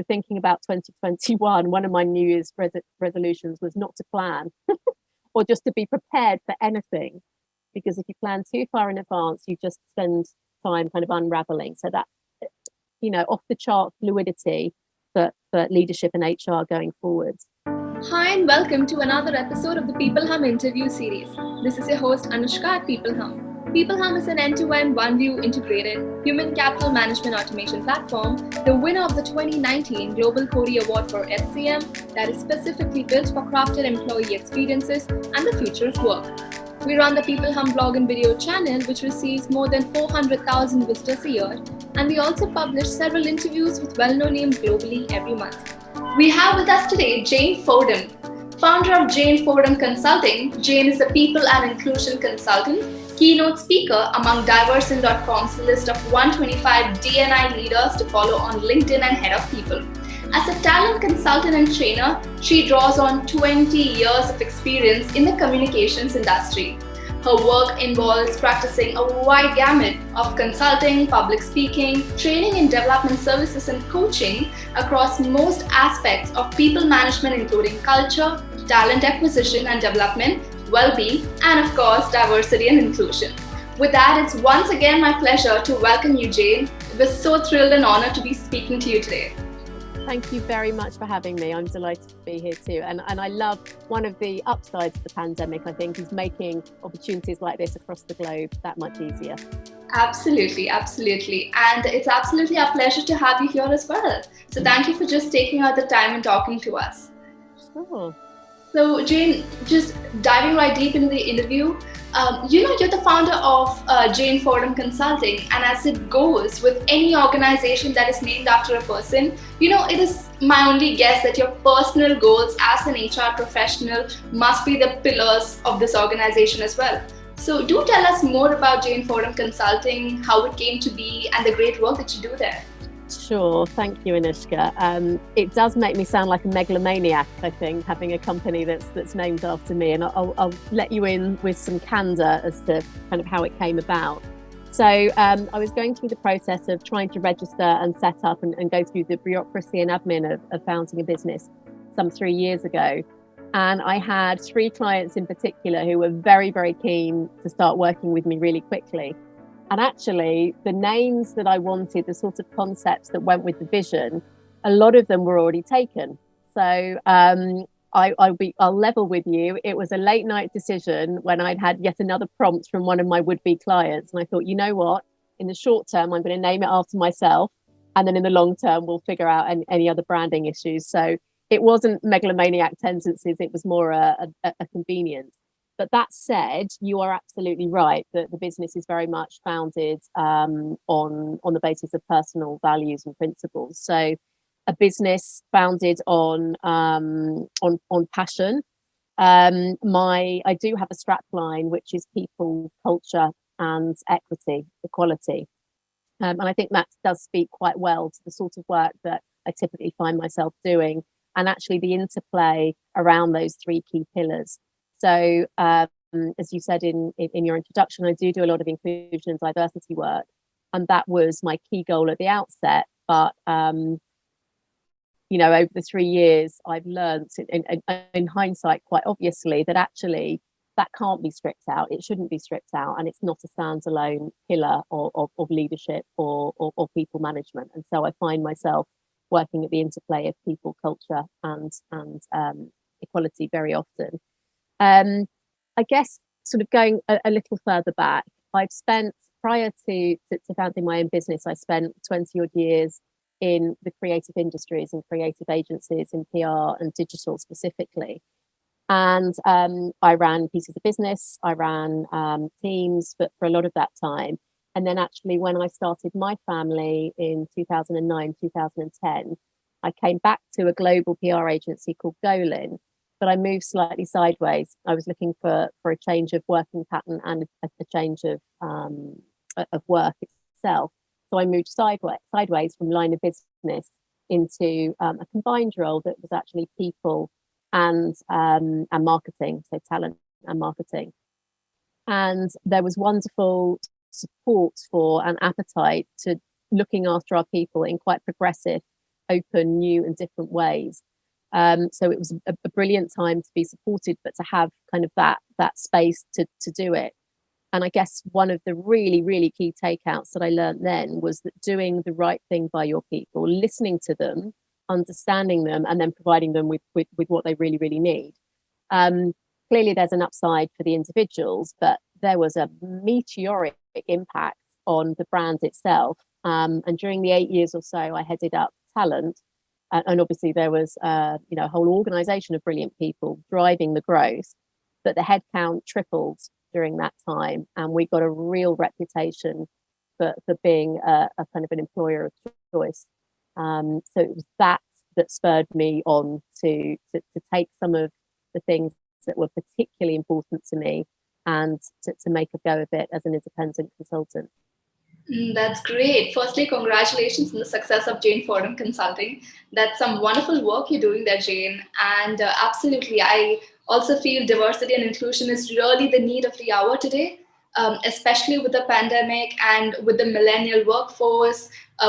of thinking about 2021, one of my New Year's resolutions was not to plan or just to be prepared for anything. Because if you plan too far in advance, you just spend time kind of unraveling. So that, off the chart fluidity for leadership and HR going forwards. Hi and welcome to another episode of the peopleHum interview series. This is your host Anushka at peopleHum. peopleHum is an end-to-end one-view integrated human capital management automation platform, the winner of the 2019 Global Cody Award for HCM that is specifically built for crafted employee experiences and the future of work. We run the peopleHum blog and video channel, which receives more than 400,000 visitors a year, and we also publish several interviews with well-known names globally every month. We have with us today Jane Fordham. Founder of Jane Fordham Consulting, Jane is a people and inclusion consultant, keynote speaker among Diversion.com's list of 125 D&I leaders to follow on LinkedIn and Head of People. As a talent consultant and trainer, she draws on 20 years of experience in the communications industry. Her work involves practicing a wide gamut of consulting, public speaking, training and development services and coaching across most aspects of people management, including culture, talent acquisition and development, well-being, and of course, diversity and inclusion. With that, it's once again my pleasure to welcome you, Jane. We're so thrilled and honored to be speaking to you today. Thank you very much for having me. I'm delighted to be here too. And I love one of the upsides of the pandemic, I think, is making opportunities like this across the globe that much easier. Absolutely. And it's absolutely our pleasure to have you here as well. So thank you for just taking out the time and talking to us. Sure. So Jane, just diving right deep into the interview, you're the founder of Jane Fordham Consulting, and as it goes with any organization that is named after a person, it is my only guess that your personal goals as an HR professional must be the pillars of this organization as well. So do tell us more about Jane Fordham Consulting, how it came to be, and the great work that you do there. Sure. Thank you, Anushka. It does make me sound like a megalomaniac, I think, having a company that's named after me. And I'll let you in with some candor as to kind of how it came about. So I was going through the process of trying to register and set up and go through the bureaucracy and admin of founding a business some 3 years ago. And I had 3 clients in particular who were very, very keen to start working with me really quickly. And actually, the names that I wanted, the sort of concepts that went with the vision, a lot of them were already taken. So I'll level with you. It was a late night decision when I'd had yet another prompt from one of my would-be clients. And I thought, you know what? In the short term, I'm going to name it after myself. And then in the long term, we'll figure out any other branding issues. So it wasn't megalomaniac tendencies. It was more a convenience. But that said, you are absolutely right that the business is very much founded on the basis of personal values and principles. So, a business founded on passion. I do have a strap line which is people, culture, and equality, and I think that does speak quite well to the sort of work that I typically find myself doing, and actually the interplay around those 3 key pillars. So, as you said in your introduction, I do a lot of inclusion and diversity work, and that was my key goal at the outset. But over the 3 years, I've learned in hindsight, quite obviously, that actually that can't be stripped out. It shouldn't be stripped out, and it's not a standalone pillar of leadership or people management. And so I find myself working at the interplay of people, culture, and equality very often. I guess sort of going a little further back, I've spent, prior to founding my own business, I spent 20 odd years in the creative industries and creative agencies in PR and digital specifically. And I ran pieces of business, I ran teams for a lot of that time. And then actually when I started my family in 2009, 2010, I came back to a global PR agency called Golin. But I moved slightly sideways. I was looking for a change of working pattern and a change of work itself. So I moved sideways from line of business into a combined role that was actually people and marketing, so talent and marketing. And there was wonderful support for and appetite to looking after our people in quite progressive open, new and different ways. So it was a brilliant time to be supported, but to have kind of that space to do it. And I guess one of the really, really key takeouts that I learned then was that doing the right thing by your people, listening to them, understanding them, and then providing them with what they really, really need. Um, Clearly, there's an upside for the individuals, but there was a meteoric impact on the brand itself. And during the 8 years or so, I headed up talent. And obviously, there was a whole organization of brilliant people driving the growth, but the headcount tripled during that time. And we got a real reputation for being a kind of an employer of choice. So it was that spurred me on to take some of the things that were particularly important to me and to make a go of it as an independent consultant. That's great. Firstly, congratulations on the success of Jane Fordham Consulting. That's some wonderful work you're doing there, Jane. And absolutely, I also feel diversity and inclusion is really the need of the hour today, especially with the pandemic and with the millennial workforce.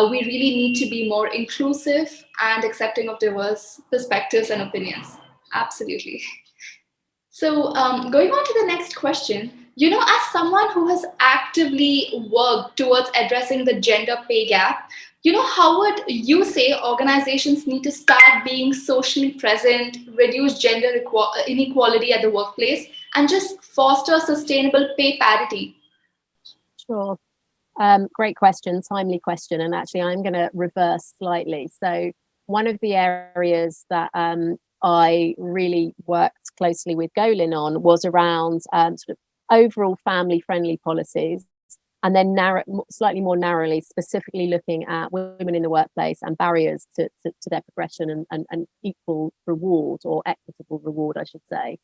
We really need to be more inclusive and accepting of diverse perspectives and opinions. Absolutely. So, going on to the next question, as someone who has actively worked towards addressing the gender pay gap, how would you say organizations need to start being socially present, reduce gender inequality at the workplace, and just foster sustainable pay parity? Sure. Great question, timely question. And actually, I'm going to reverse slightly. So, one of the areas that I really worked closely with Golin on was around sort of overall family friendly policies. And then slightly more narrowly, specifically looking at women in the workplace and barriers to their progression and equal reward, or equitable reward, I should say.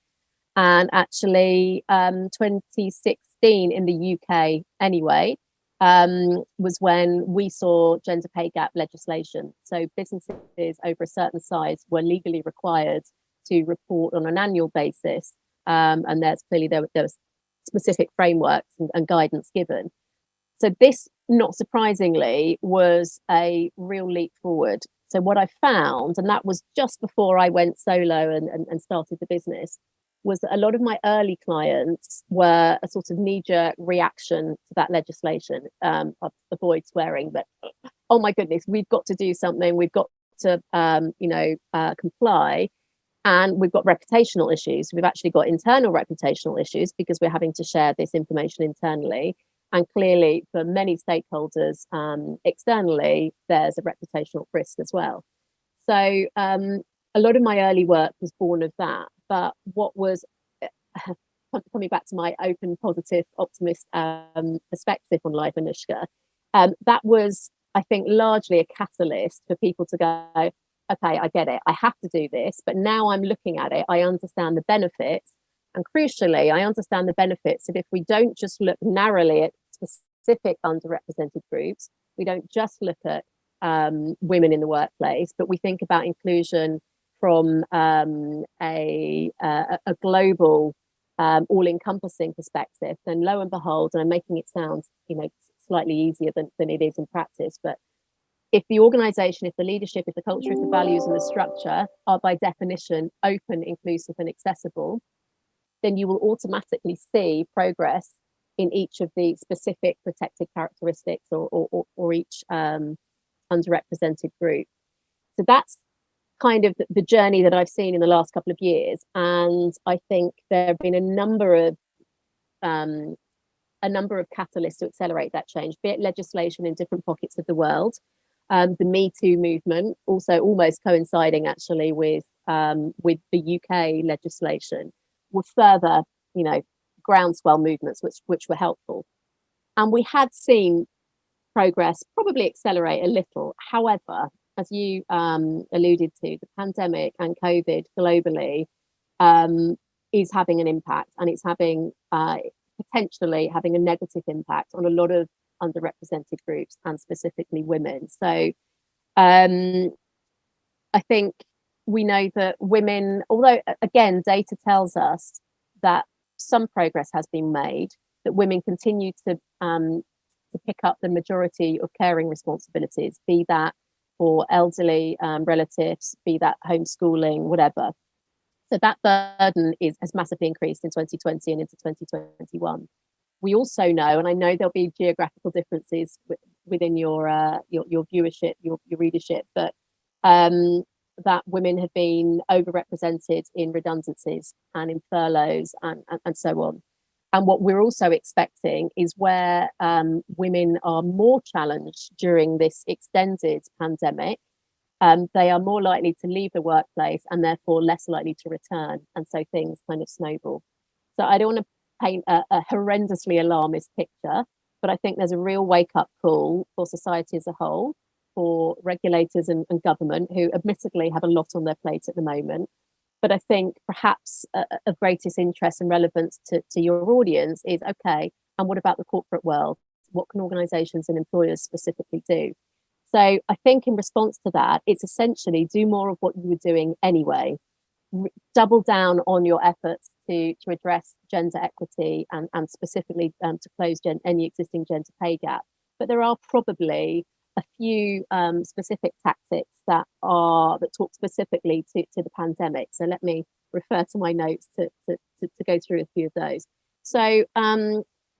And actually, 2016 in the UK, anyway, was when we saw gender pay gap legislation. So businesses over a certain size were legally required to report on an annual basis, and there's clearly there was specific frameworks and guidance given. So this, not surprisingly, was a real leap forward. So what I found, and that was just before I went solo and started the business, was that a lot of my early clients were a sort of knee-jerk reaction to that legislation. I avoid swearing, but oh my goodness, we've got to do something. We've got to, comply. And we've got reputational issues. We've actually got internal reputational issues because we're having to share this information internally. And clearly, for many stakeholders externally, there's a reputational risk as well. So a lot of my early work was born of that. But what was coming back to my open, positive, optimist perspective on life, Anushka, that was, I think, largely a catalyst for people to go, okay, I get it. I have to do this. But now I'm looking at it. I understand the benefits. And crucially, I understand the benefits of if we don't just look narrowly at specific underrepresented groups, we don't just look at women in the workplace, but we think about inclusion from a global, all-encompassing perspective, then lo and behold, and I'm making it sound, slightly easier than it is in practice, but if the organization, if the leadership, if the culture, if the values and the structure are by definition open, inclusive, and accessible, then you will automatically see progress in each of the specific protected characteristics or each underrepresented group. So that's kind of the journey that I've seen in the last couple of years. And I think there have been a number of catalysts to accelerate that change, be it legislation in different pockets of the world, the Me Too movement, also almost coinciding actually with the UK legislation, were further, groundswell movements which were helpful. And we had seen progress probably accelerate a little. However, as you alluded to, the pandemic and COVID globally is having an impact, and it's having potentially having a negative impact on a lot of underrepresented groups and specifically women. So I think we know that women, although again, data tells us that some progress has been made, that women continue to pick up the majority of caring responsibilities, be that for elderly relatives, be that homeschooling, whatever. So that burden has massively increased in 2020 and into 2021. We also know, and I know there'll be geographical differences within your viewership, your readership, but that women have been overrepresented in redundancies and in furloughs and so on. And what we're also expecting is where women are more challenged during this extended pandemic, they are more likely to leave the workplace and therefore less likely to return. And so things kind of snowball. So I don't want to paint a horrendously alarmist picture, but I think there's a real wake up call for society as a whole, for regulators and government, who admittedly have a lot on their plate at the moment. But I think perhaps of greatest interest and relevance to your audience is, okay, and what about the corporate world? What can organisations and employers specifically do? So I think in response to that, it's essentially do more of what you were doing anyway. Double down on your efforts to address gender equity and specifically to close any existing gender pay gap. But there are probably a few specific tactics that talk specifically to the pandemic. So let me refer to my notes to go through a few of those. So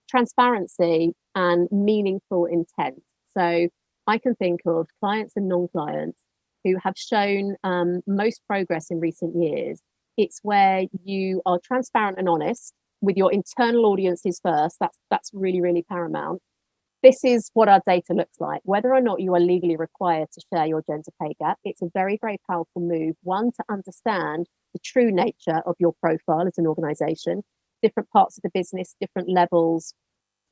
transparency and meaningful intent. So I can think of clients and non-clients who have shown most progress in recent years. It's where you are transparent and honest with your internal audiences first. That's really, really paramount. This is what our data looks like. Whether or not you are legally required to share your gender pay gap, it's a very, very powerful move. One, to understand the true nature of your profile as an organization, different parts of the business, different levels,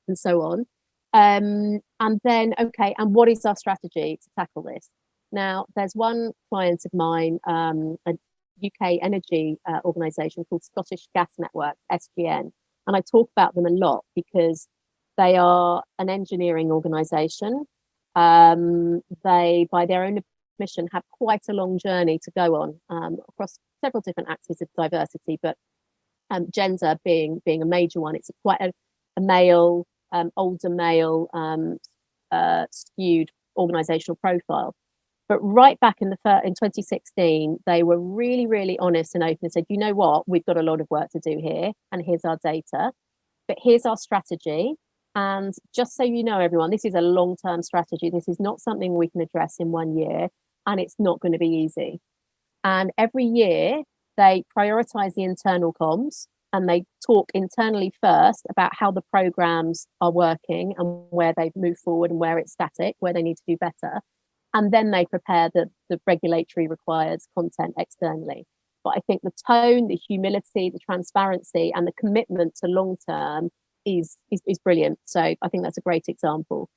and so on. And then, okay, and what is our strategy to tackle this? Now, there's one client of mine, a UK energy organisation called Scottish Gas Network, SGN, and I talk about them a lot because they are an engineering organisation. They, by their own admission, have quite a long journey to go on across several different axes of diversity, but gender being a major one. It's quite a male, older male skewed organisational profile. But right back in 2016, they were really, really honest and open and said, you know what, we've got a lot of work to do here, and here's our data, but here's our strategy. And just so you know, everyone, this is a long-term strategy. This is not something we can address in 1 year, and it's not going to be easy. And every year, they prioritise the internal comms, and they talk internally first about how the programs are working and where they've moved forward and where it's static, where they need to do better. And then they prepare the regulatory required content externally. But I think the tone, the humility, the transparency, and the commitment to long term is brilliant. So I think that's a great example.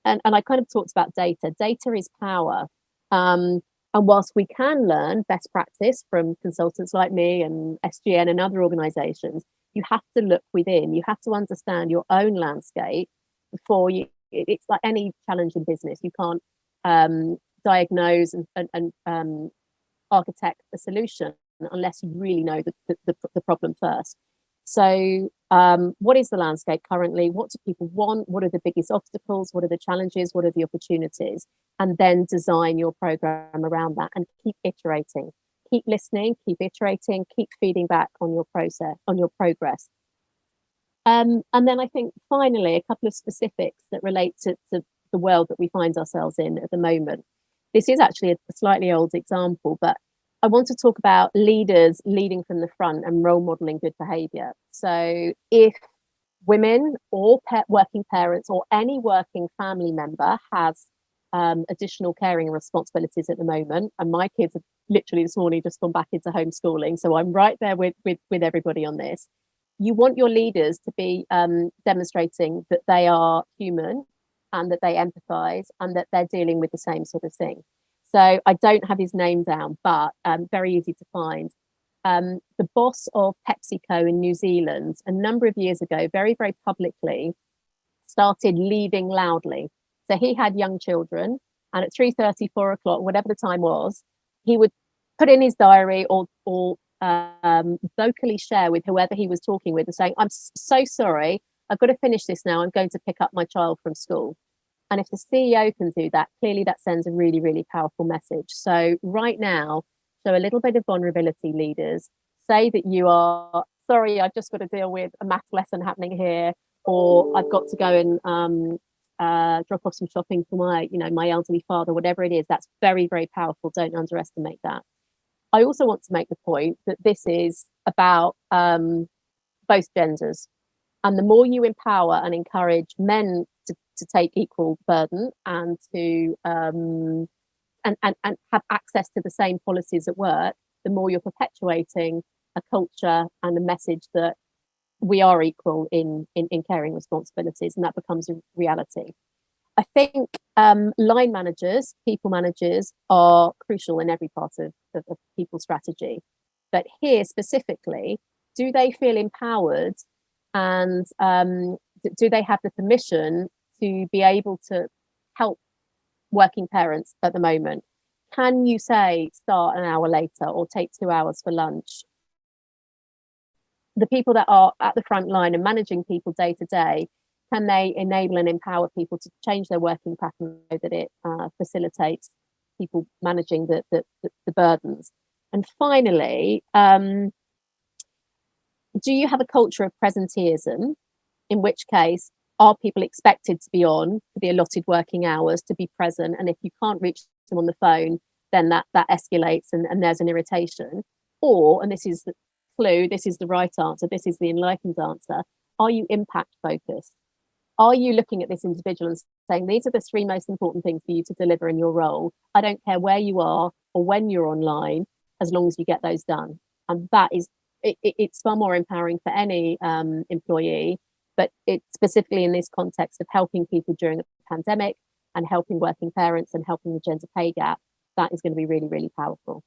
And I kind of talked about data. Data is power. And whilst we can learn best practice from consultants like me and SGN and other organizations, you have to look within. You have to understand your own landscape before you. It's like any challenge in business. You can't diagnose and architect a solution unless you really know the problem first. So what is the landscape currently? What do people want? What are the biggest obstacles? What are the challenges? What are the opportunities? And then design your program around that and keep iterating, keep listening, keep iterating, keep feeding back on your process, on your progress. And then I think finally, a couple of specifics that relate to the world that we find ourselves in at the moment. This is actually a slightly old example, but I want to talk about leaders leading from the front and role modeling good behavior. So if women or working parents or any working family member has additional caring responsibilities at the moment, and my kids have literally this morning just gone back into homeschooling, so I'm right there with everybody on this. You want your leaders to be demonstrating that they are human and that they empathize and that they're dealing with the same sort of thing. So I don't have his name down, but very easy to find. The boss of PepsiCo in New Zealand, a number of years ago, very, very publicly started leaving loudly. So he had young children, and at 3:30, 4 o'clock, whatever the time was, he would put in his diary or vocally share with whoever he was talking with and saying, I'm so sorry, I've got to finish this now. I'm going to pick up my child from school. And if the CEO can do that, clearly that sends a really, really powerful message. So right now, show a little bit of vulnerability, leaders. Say that you are, sorry, I've just got to deal with a math lesson happening here, or I've got to go and drop off some shopping for my elderly father, whatever it is. That's very, very powerful. Don't underestimate that. I also want to make the point that this is about both genders. And the more you empower and encourage men to take equal burden and to and have access to the same policies at work, the more you're perpetuating a culture and a message that we are equal in caring responsibilities, and that becomes a reality. I think line managers, people managers are crucial in every part of people strategy. But here specifically, do they feel empowered and do they have the permission to be able to help working parents at the moment? Can you say start an hour later or take 2 hours for lunch? The people that are at the front line and managing people day to day, can they enable and empower people to change their working pattern so that it facilitates people managing the burdens? And finally, do you have a culture of presenteeism? In which case, are people expected to be on for the allotted working hours, to be present? And if you can't reach them on the phone, then that escalates and there's an irritation. Or, and this is the clue, this is the right answer, this is the enlightened answer, are you impact focused? Are you looking at this individual and saying, these are the 3 most important things for you to deliver in your role? I don't care where you are or when you're online, as long as you get those done. And that is, it's far more empowering for any employee, but it's specifically in this context of helping people during a pandemic and helping working parents and helping the gender pay gap. That is going to be really, really powerful.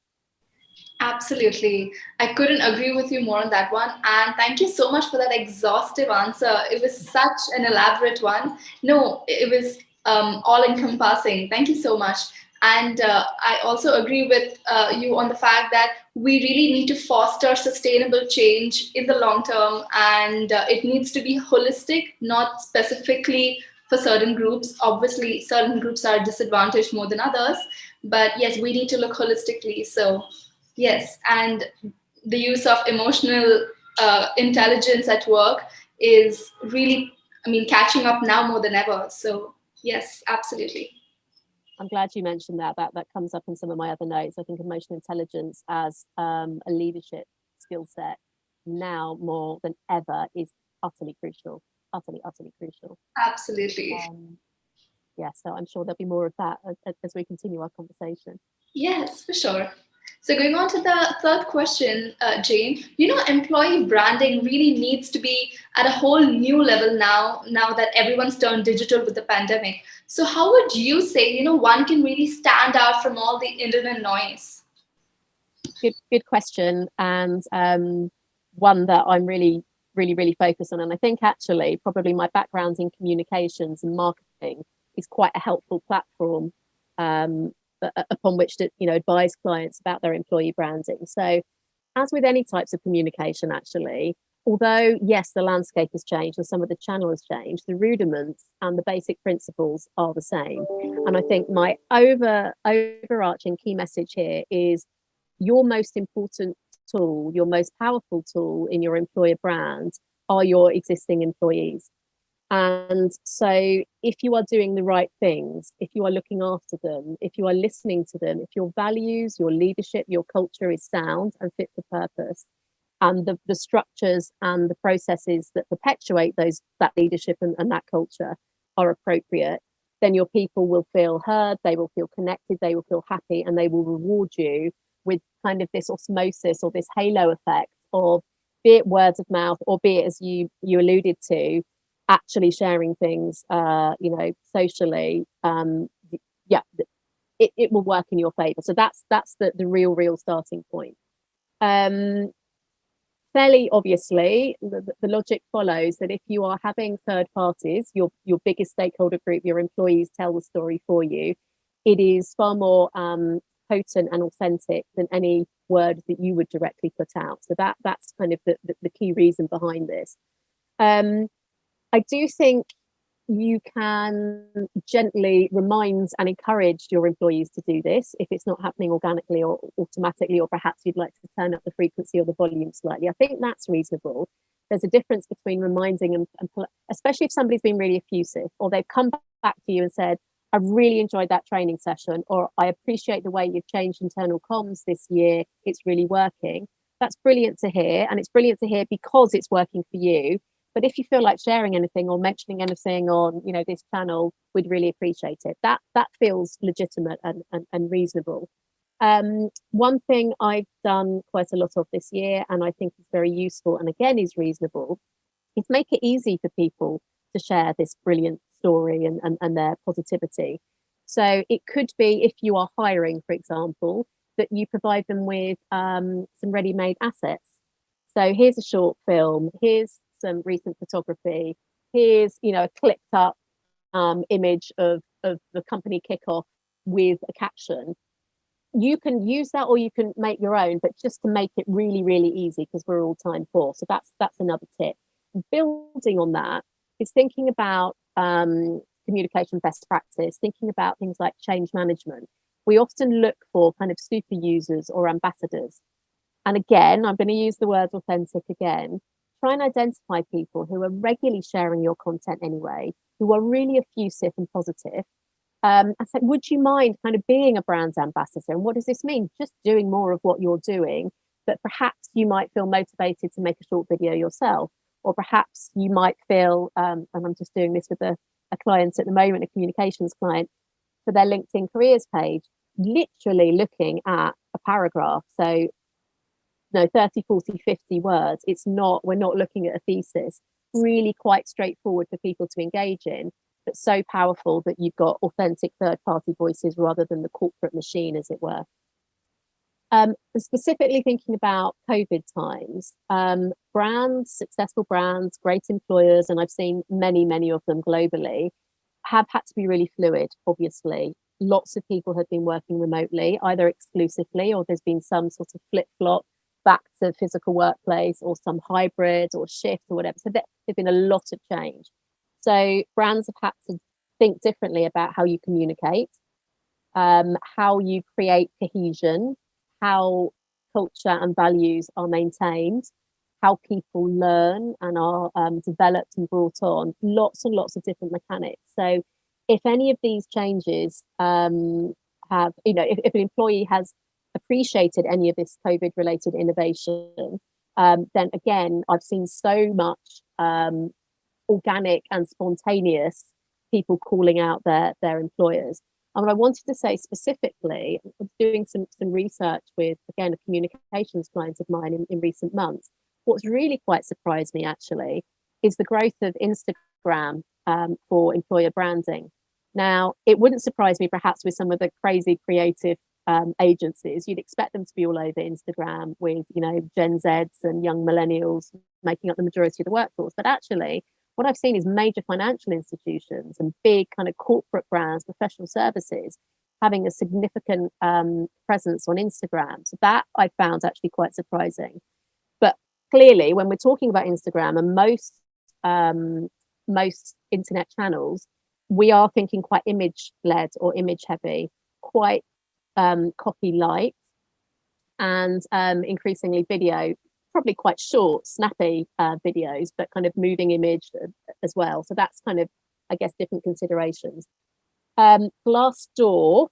Absolutely. I couldn't agree with you more on that one. And thank you so much for that exhaustive answer. It was such an elaborate one. No, it was all encompassing. Thank you so much. And I also agree with you on the fact that we really need to foster sustainable change in the long term. And it needs to be holistic, not specifically for certain groups. Obviously, certain groups are disadvantaged more than others. But yes, we need to look holistically. So yes, and the use of emotional intelligence at work is really, catching up now more than ever. So yes, absolutely. I'm glad you mentioned that. That comes up in some of my other notes. I think emotional intelligence as a leadership skill set now more than ever is utterly crucial. Utterly crucial. Absolutely. Yeah, so I'm sure there'll be more of that as we continue our conversation. Yes, for sure. So going on to the third question, Jane, employee branding really needs to be at a whole new level now that everyone's turned digital with the pandemic. So how would you say, one can really stand out from all the internet noise? Good question, and one that I'm really, really, really focused on. And I think actually probably my background in communications and marketing is quite a helpful platform upon which to advise clients about their employee branding. So as with any types of communication, actually, although yes, the landscape has changed and some of the channel has changed, the rudiments and the basic principles are the same. And I think my overarching key message here is your most important tool, your most powerful tool in your employer brand are your existing employees. And so if you are doing the right things, if you are looking after them, if you are listening to them, if your values, your leadership, your culture is sound and fit for purpose, and the structures and the processes that perpetuate that leadership and that culture are appropriate, then your people will feel heard, they will feel connected, they will feel happy, and they will reward you with kind of this osmosis or this halo effect of, be it words of mouth or be it, as you alluded to, actually sharing things socially. Yeah, it will work in your favor. So that's the real starting point. Fairly obviously, the logic follows that if you are having third parties, your biggest stakeholder group, your employees, tell the story for you, it is far more potent and authentic than any word that you would directly put out. So that's kind of the key reason behind this. I do think you can gently remind and encourage your employees to do this if it's not happening organically or automatically, or perhaps you'd like to turn up the frequency or the volume slightly. I think that's reasonable. There's a difference between reminding and especially if somebody's been really effusive or they've come back to you and said, I really enjoyed that training session, or I appreciate the way you've changed internal comms this year. It's really working. That's brilliant to hear. And it's brilliant to hear because it's working for you. But if you feel like sharing anything or mentioning anything on, this channel, we'd really appreciate it. That feels legitimate and reasonable. One thing I've done quite a lot of this year, and I think is very useful, and again is reasonable, is make it easy for people to share this brilliant story and their positivity. So it could be, if you are hiring, for example, that you provide them with some ready-made assets. So here's a short film, here's some recent photography, here's a clipped up image of the company kickoff with a caption. You can use that or you can make your own, but just to make it really, really easy, because we're all time poor. So that's another tip. Building on that is thinking about communication best practice, thinking about things like change management. We often look for kind of super users or ambassadors. And again, I'm going to use the word authentic again. Try and identify people who are regularly sharing your content anyway, who are really effusive and positive. I said, would you mind kind of being a brand's ambassador? And what does this mean? Just doing more of what you're doing, but perhaps you might feel motivated to make a short video yourself, or perhaps you might feel, and I'm just doing this with a client at the moment, a communications client, for their LinkedIn careers page, literally looking at a paragraph. So 30, 40, 50 words. We're not looking at a thesis, really quite straightforward for people to engage in, but so powerful that you've got authentic third-party voices rather than the corporate machine, as it were. Specifically thinking about COVID times, brands, successful brands, great employers, and I've seen many, many of them globally, have had to be really fluid, obviously. Lots of people have been working remotely, either exclusively or there's been some sort of flip-flop back to physical workplace, or some hybrid or shift or whatever. So there's been a lot of change. So brands have had to think differently about how you communicate, how you create cohesion, how culture and values are maintained, how people learn and are developed and brought on. Lots and lots of different mechanics. So if any of these changes have, if an employee has appreciated any of this COVID related innovation, then again, I've seen so much organic and spontaneous people calling out their employers. And what I wanted to say specifically, I was doing some research with, again, a communications client of mine in recent months. What's really quite surprised me, actually, is the growth of Instagram for employer branding. Now, it wouldn't surprise me, perhaps, with some of the crazy creative agencies. You'd expect them to be all over Instagram with, Gen Zs and young millennials making up the majority of the workforce. But actually, what I've seen is major financial institutions and big kind of corporate brands, professional services, having a significant presence on Instagram. So that I found actually quite surprising. But clearly, when we're talking about Instagram and most internet channels, we are thinking quite image-led or image-heavy, quite copy light, and increasingly video, probably quite short, snappy videos, but kind of moving image as well. So that's kind of, I guess, different considerations. Glassdoor,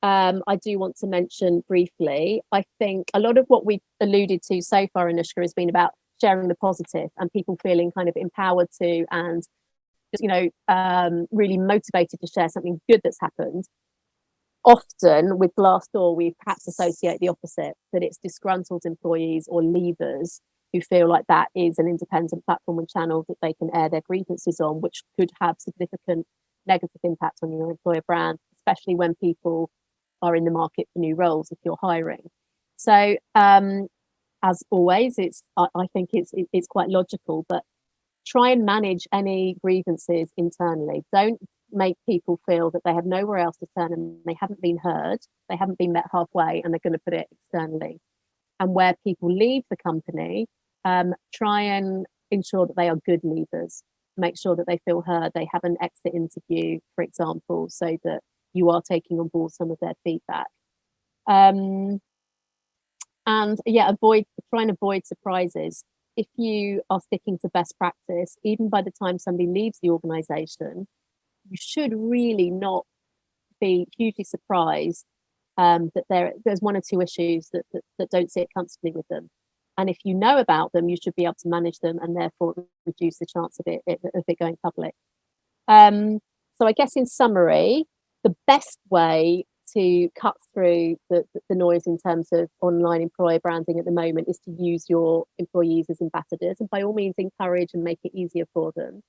I do want to mention briefly. I think a lot of what we've alluded to so far, Anushka, has been about sharing the positive and people feeling kind of empowered to, and just, really motivated to share something good that's happened. Often with Glassdoor, we perhaps associate the opposite, that it's disgruntled employees or leavers who feel like that is an independent platform and channel that they can air their grievances on, which could have significant negative impact on your employer brand, especially when people are in the market for new roles if you're hiring. So as always, I think it's quite logical, but try and manage any grievances internally. Don't make people feel that they have nowhere else to turn and they haven't been heard, they haven't been met halfway, and they're going to put it externally. And where people leave the company, try and ensure that they are good leavers. make sure that they feel heard, they have an exit interview, for example, so that you are taking on board some of their feedback. And yeah, try and avoid surprises. If you are sticking to best practice, even by the time somebody leaves the organization, you should really not be hugely surprised that there's one or two issues that don't sit comfortably with them. And if you know about them, you should be able to manage them and therefore reduce the chance of it going public. So I guess in summary, the best way to cut through the noise in terms of online employer branding at the moment is to use your employees as ambassadors, and by all means encourage and make it easier for them.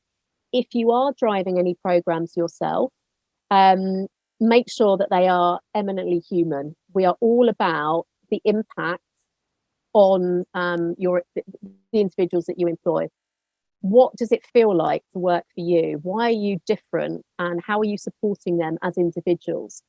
If you are driving any programs yourself, make sure that they are eminently human. We are all about the impact on the individuals that you employ. What does it feel like to work for you? Why are you different, and how are you supporting them as individuals?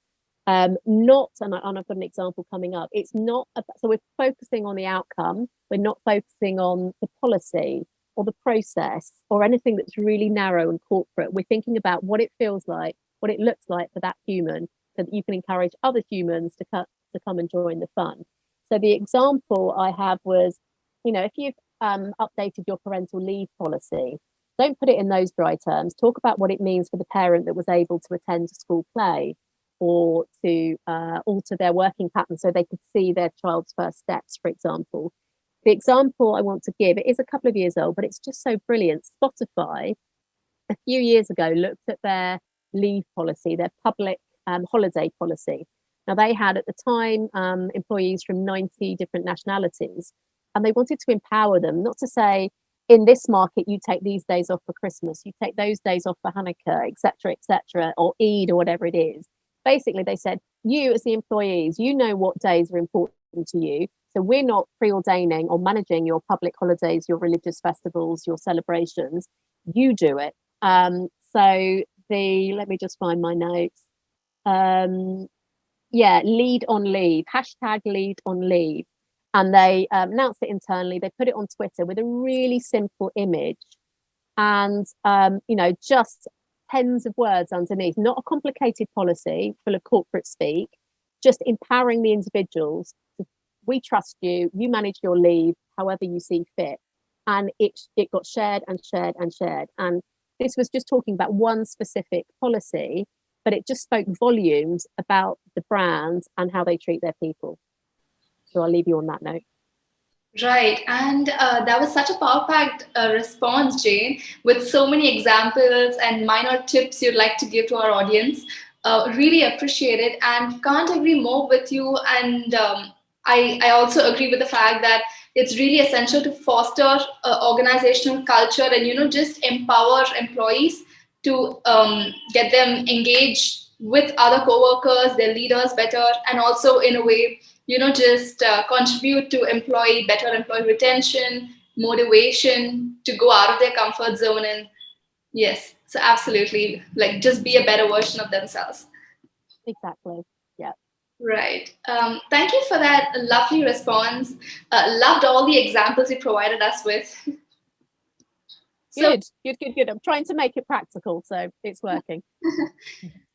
Not, and I've got an example coming up. It's not so we're focusing on the outcome. We're not focusing on the policy or the process or anything that's really narrow and corporate. We're thinking about what it feels like, what it looks like for that human, so that you can encourage other humans to come and join the fun. So the example I have was, if you've updated your parental leave policy, don't put it in those dry terms. Talk about what it means for the parent that was able to attend a school play, or to alter their working pattern so they could see their child's first steps, for example. The example I want to give, it is a couple of years old, but it's just so brilliant. Spotify, a few years ago, looked at their leave policy, their public holiday policy. Now, they had at the time employees from 90 different nationalities, and they wanted to empower them, not to say, in this market, you take these days off for Christmas, you take those days off for Hanukkah, etc., or Eid, or whatever it is. Basically, they said, you as the employees, you know what days are important to you. So we're not preordaining or managing your public holidays, your religious festivals, your celebrations. You do it. Let me just find my notes. Lead on leave, hashtag lead on leave. And they announced it internally. They put it on Twitter with a really simple image and, just tens of words underneath, not a complicated policy full of corporate speak, just empowering the individuals. We trust you, you manage your leave however you see fit. And it got shared and shared and shared. And this was just talking about one specific policy, but it just spoke volumes about the brand and how they treat their people. So I'll leave you on that note. Right, and that was such a power-packed response, Jane, with so many examples and minor tips you'd like to give to our audience. Really appreciate it, and can't agree more with you. And I also agree with the fact that it's really essential to foster organizational culture and just empower employees to get them engaged with other co-workers, their leaders better, and also in a way just contribute to better employee retention, motivation to go out of their comfort zone. And yes, so absolutely, like just be a better version of themselves. Exactly. Yeah. Right. Thank you for that lovely response. Loved all the examples you provided us with. Good. I'm trying to make it practical, so it's working.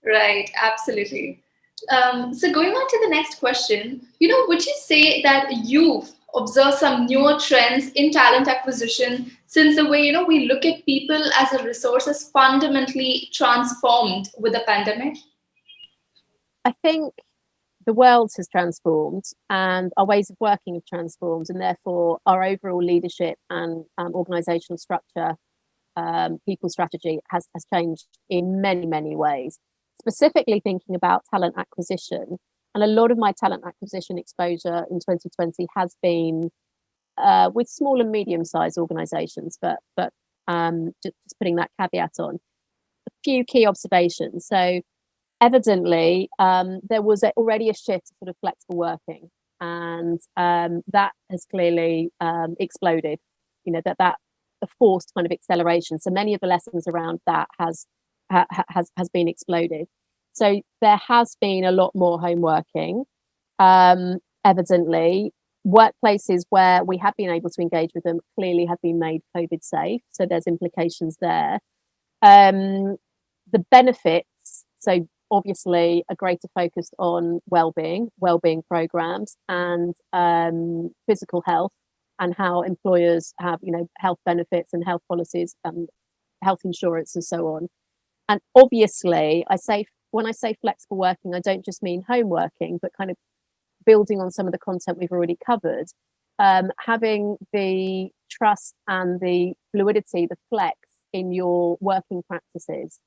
Right, absolutely. So going on to the next question, would you say that you've observed some newer trends in talent acquisition since the way, we look at people as a resource has fundamentally transformed with the pandemic? I think the world has transformed and our ways of working have transformed, and therefore our overall leadership and organizational structure, people strategy has changed in many, many ways. Specifically thinking about talent acquisition, and a lot of my talent acquisition exposure in 2020 has been with small and medium-sized organizations, but just putting that caveat on. A few key observations. So evidently, there was already a shift to sort of flexible working, and that has clearly exploded. That a forced kind of acceleration. So many of the lessons around that has been exploded. So there has been a lot more home working, evidently, Workplaces where we have been able to engage with them clearly have been made COVID safe, so there's implications there. The benefits, so obviously a greater focus on well-being programs, and physical health, and how employers have, health benefits and health policies, health insurance and so on. And obviously, when I say flexible working, I don't just mean home working, but kind of building on some of the content we've already covered, having the trust and the fluidity, the flex in your working practices,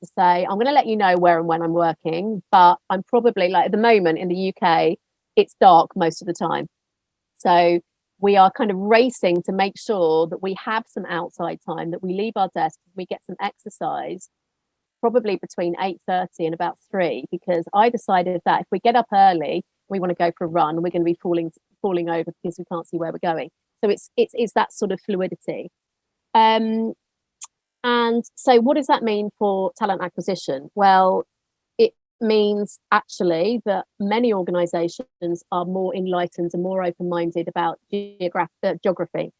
to say, I'm going to let you know where and when I'm working, but I'm probably, like at the moment in the UK, it's dark most of the time. So we are kind of racing to make sure that we have some outside time, that we leave our desks, we get some exercise, probably between 8:30 and about 3, because I decided that if we get up early, we want to go for a run, we're going to be falling over because we can't see where we're going. So it's that sort of fluidity. And so what does that mean for talent acquisition? Well, it means actually that many organizations are more enlightened and more open-minded about geography,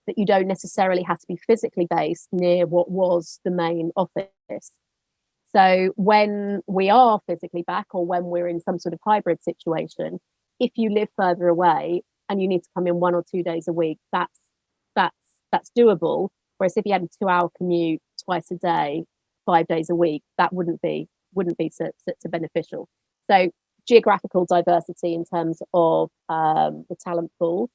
that you don't necessarily have to be physically based near what was the main office. So when we are physically back, or when we're in some sort of hybrid situation, if you live further away and you need to come in 1 or 2 days a week, that's doable. Whereas if you had a 2-hour commute twice a day, 5 days a week, that wouldn't be so beneficial. So geographical diversity in terms of the talent pool.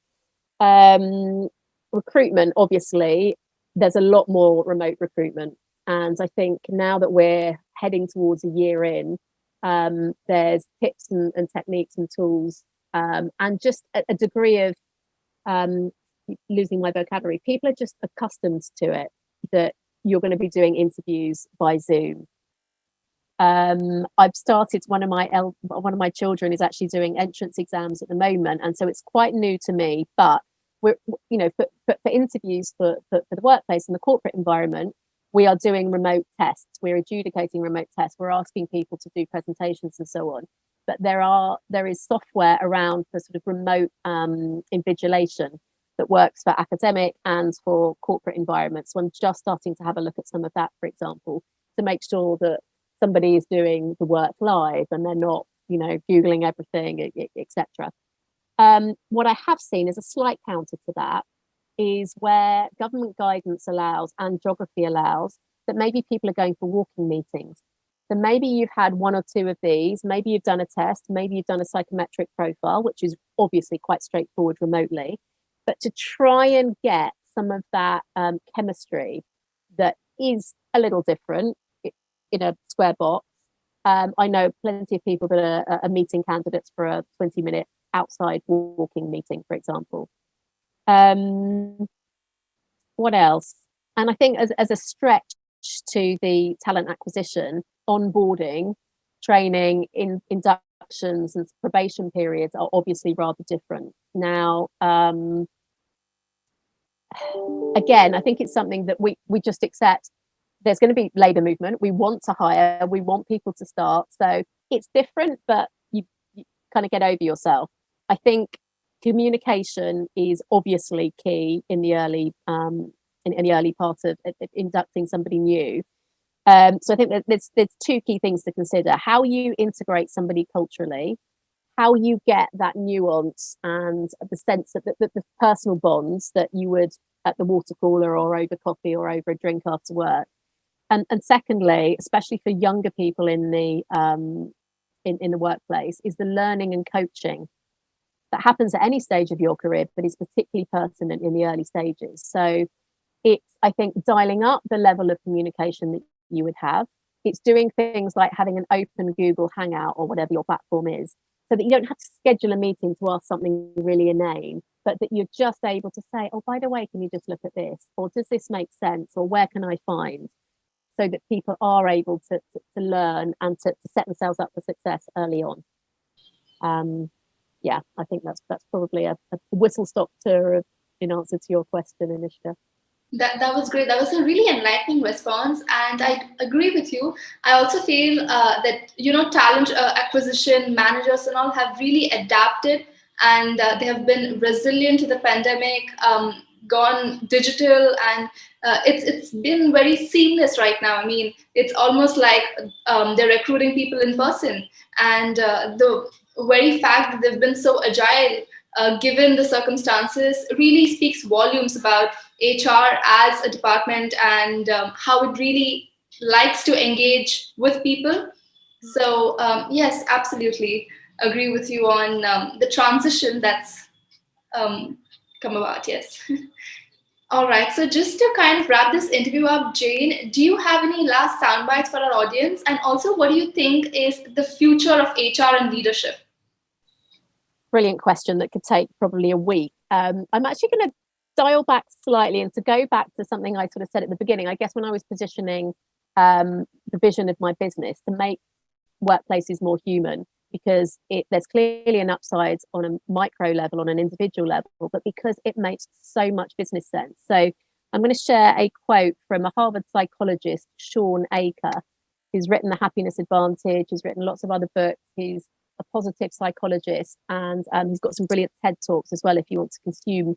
Recruitment, obviously, there's a lot more remote recruitment. And I think now that we're heading towards a year in, there's tips and techniques and tools, and just a degree of losing my vocabulary. People are just accustomed to it, that you're going to be doing interviews by Zoom. I've started, one of my children is actually doing entrance exams at the moment, and so it's quite new to me. But we're, for interviews for the workplace and the corporate environment, we are doing remote tests. We're adjudicating remote tests. We're asking people to do presentations and so on. But there is software around for sort of remote invigilation that works for academic and for corporate environments. So I'm just starting to have a look at some of that, for example, to make sure that somebody is doing the work live and they're not, Googling everything, etc. What I have seen is a slight counter to that, is where government guidance allows and geography allows that maybe people are going for walking meetings. So maybe you've had 1 or 2 of these, maybe you've done a test, maybe you've done a psychometric profile, which is obviously quite straightforward remotely, but to try and get some of that chemistry that is a little different in a square box. I know plenty of people that are meeting candidates for a 20-minute outside walking meeting, for example. What else? And I think as a stretch to the talent acquisition, onboarding, training, inductions and probation periods are obviously rather different. Now, again, I think it's something that we just accept. There's going to be labour movement. We want to hire, we want people to start. So it's different, but you kind of get over yourself. I think communication is obviously key in the early in the early part of inducting somebody new. So I think that there's 2 key things to consider: how you integrate somebody culturally, how you get that nuance and the sense of the personal bonds that you would at the water cooler or over coffee or over a drink after work. And secondly, especially for younger people in the workplace, is the learning and coaching that happens at any stage of your career, but is particularly pertinent in the early stages. So it's, I think, dialing up the level of communication that you would have. It's doing things like having an open Google Hangout or whatever your platform is, so that you don't have to schedule a meeting to ask something really inane, but that you're just able to say, oh, by the way, can you just look at this? Or does this make sense? Or where can I find? So that people are able to learn and to set themselves up for success early on. Yeah, I think that's probably a whistle-stop tour in answer to your question, Anishka. That was great. That was a really enlightening response, and I agree with you. I also feel that talent acquisition managers and all have really adapted and they have been resilient to the pandemic, gone digital, and it's been very seamless right now. I mean, it's almost like they're recruiting people in person, and the very fact that they've been so agile, given the circumstances, really speaks volumes about HR as a department, and how it really likes to engage with people. So yes, absolutely agree with you on the transition that's um, come about. Yes. All right. So just to kind of wrap this interview up, Jane, do you have any last sound bites for our audience? And also, what do you think is the future of HR and leadership? Brilliant question that could take probably a week. I'm actually going to dial back slightly and to go back to something I sort of said at the beginning. I guess when I was positioning the vision of my business to make workplaces more human, because there's clearly an upside on a micro level, on an individual level, but because it makes so much business sense. So I'm going to share a quote from a Harvard psychologist, Sean Aker, who's written The Happiness Advantage, who's written lots of other books. He's a positive psychologist, and he's got some brilliant TED Talks as well if you want to consume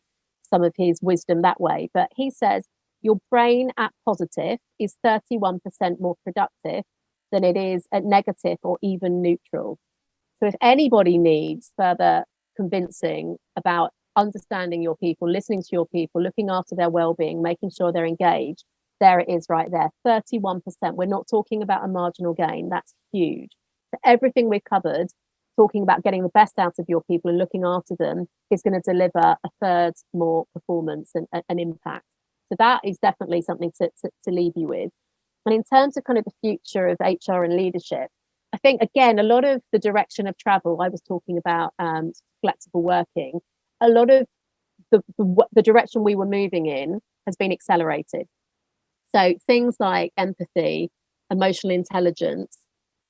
some of his wisdom that way. But he says, your brain at positive is 31% more productive than it is at negative or even neutral. So if anybody needs further convincing about understanding your people, listening to your people, looking after their well-being, making sure they're engaged, there it is right there, 31%. We're not talking about a marginal gain. That's huge. So everything we've covered, talking about getting the best out of your people and looking after them, is going to deliver a third more performance and impact. So that is definitely something to leave you with. And in terms of kind of the future of HR and leadership, I think, again, a lot of the direction of travel, I was talking about flexible working, a lot of the direction we were moving in has been accelerated. So things like empathy, emotional intelligence,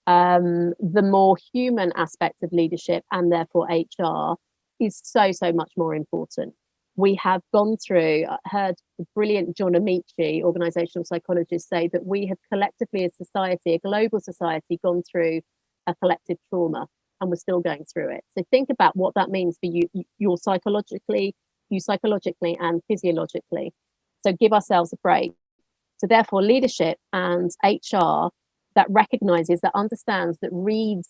the more human aspect of leadership and therefore HR is so much more important. We have gone through, I heard the brilliant John Amici, organizational psychologist, say that we have collectively as society, a global society, gone through a collective trauma, and we're still going through it. So think about what that means for you psychologically and physiologically. So give ourselves a break. So therefore, leadership and HR that recognizes, that understands, that reads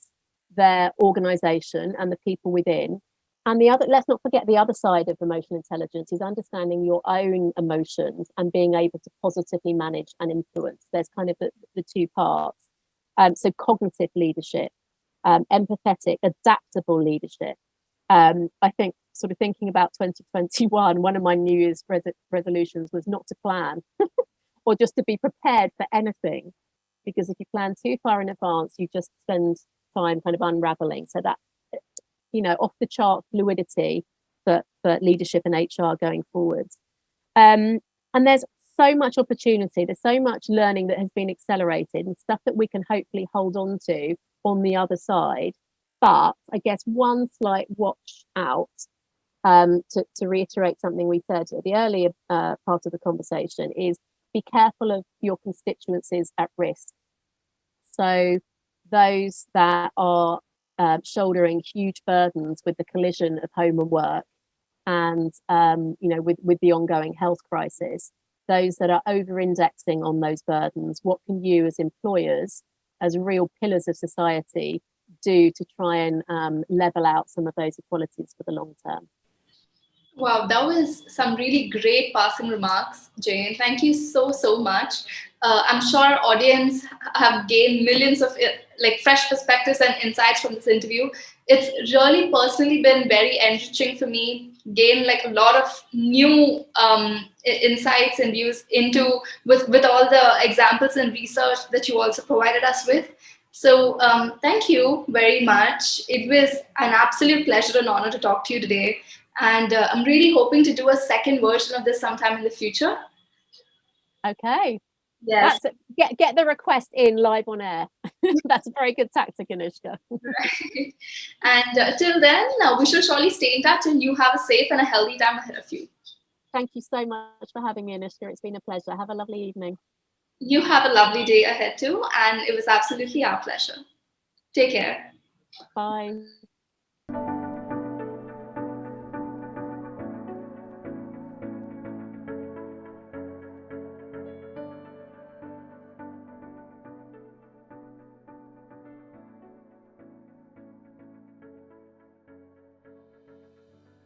their organization and the people within. And the other, let's not forget the other side of emotional intelligence is understanding your own emotions and being able to positively manage and influence. There's kind of the two parts. So cognitive leadership, empathetic, adaptable leadership. I think sort of thinking about 2021, one of my New Year's resolutions was not to plan or just to be prepared for anything. Because if you plan too far in advance, you just spend time kind of unraveling. So that, off the chart fluidity for leadership and HR going forwards. And there's so much opportunity. There's so much learning that has been accelerated and stuff that we can hopefully hold on to on the other side. But I guess one slight watch out, to reiterate something we said at the earlier part of the conversation, is be careful of your constituencies at risk. So those that are shouldering huge burdens with the collision of home and work, and with the ongoing health crisis, those that are over-indexing on those burdens, what can you as employers, as real pillars of society, do to try and level out some of those inequalities for the long term? Wow, that was some really great passing remarks, Jane. Thank you so much. I'm sure our audience have gained millions of like fresh perspectives and insights from this interview. It's really personally been very enriching for me. Gain like a lot of new insights and views into with all the examples and research that you also provided us with. So thank you very much. It was an absolute pleasure and honor to talk to you today. And I'm really hoping to do a second version of this sometime in the future. Okay. Yes. That's it. Get the request in live on air. That's a very good tactic, Anushka. Right. And till then, we should surely stay in touch and you have a safe and a healthy time ahead of you. Thank you so much for having me, Anushka. It's been a pleasure. Have a lovely evening. You have a lovely day ahead too. And it was absolutely our pleasure. Take care. Bye.